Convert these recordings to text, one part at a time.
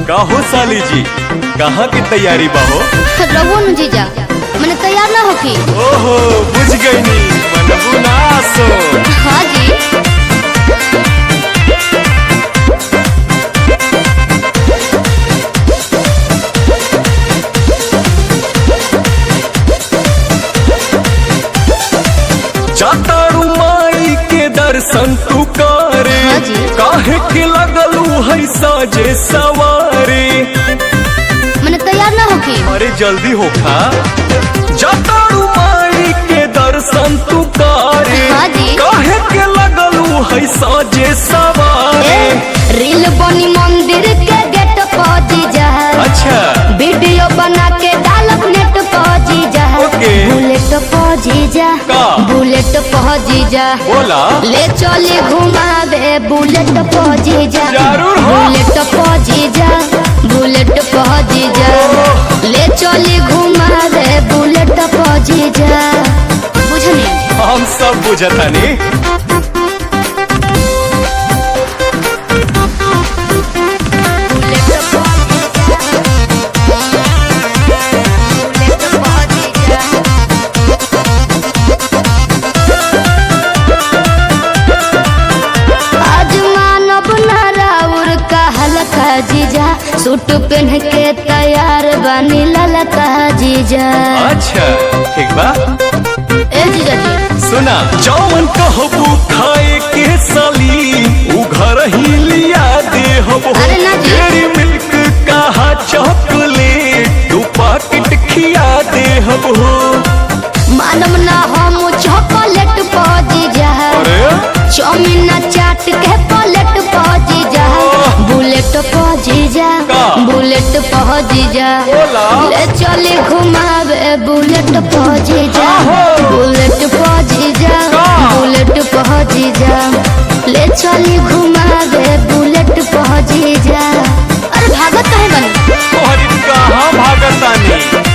का हो साली जी, कहाँ की तैयारी बाहो? रघु न जीजा मैंने तैयार ना होकी। ओहो बुझ गई नी मनबू ना सो। हाँ जी। जातारू माई के दर्शन तू करे। हाँ जी। काहे के लगलू है साजे सवारे। मैंने तैयार ना होकी। अरे जल्दी होखा। जातारू माई के दर्शन तू करे। हाँ जी। काहे के लगलू है साजे सवारे। रील बनी मंदिर के गेट पर जीजा। अच्छा वीडियो बना के डालब नेट पर जीजा। ओके। बुलेट पर जीजा का? बुलेट पर जीजा बोला ले चले घुमावे बुलेट पर जीजा। जरूर हो। बुलेट पर जीजा बुलेट पर जीजा ले चले घुमावे बुलेट पर जीजा। बुझनी हम सब बुझतानी। जीजा सूट पहन के तैयार बनी ललका जीजा। अच्छा ठीक बा। ए जीजा जी सुना जौन कहबू खाए के साली उ घर ही लिया दे हबो। अरे ना जी। डेयरी मिल्क कहा चॉकलेट दो पैकेट खिया दे हबो। मालूम ना हम चॉकलेट पर जीजा। अरे चाउमीन चाट के प्लेट पर जीजा। बुलेट पर जीजा का? बुलेट पर जीजा बोला ले चले घुमावे बुलेट पर जीजा। आहो। बुलेट पर जीजा का? बुलेट पर जीजा ले चले घुमावे बुलेट पर जीजा। अरे भागत काहे बनी? तोहरी कहाँ भागतानी।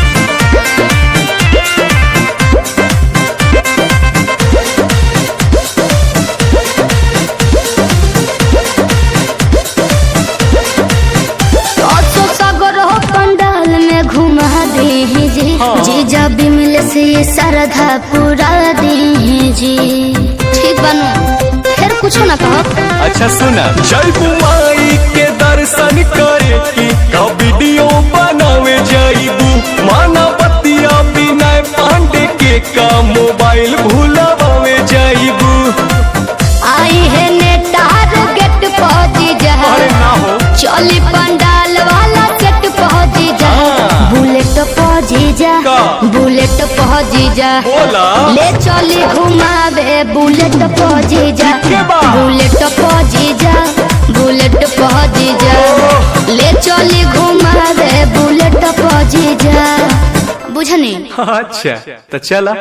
हाँ। जीजा बिमल से श्रद्धा पूरा जी। ठीक बनू फिर कुछ ना कहो। अच्छा सुना जयबू माई के दर्शन करे की का वीडियो बनावे जाइबू। माना बतिया बिना पांडे के का मोबाइल भूलावे जाइबू। आई है नेटार गेट पर जीजा। अरे ना हो। चली पंडाल वाला सेट पर जीजा। हाँ। बुलेट पर जीजा का? बुलेट पर जीजा बोला ले चली घुमावे बुलेट पर जीजा। के बा? बुलेट पर जीजा बुलेट पर जीजा ले चली घुमावे बुलेट पर जीजा। बुझनी अच्छा तो चला।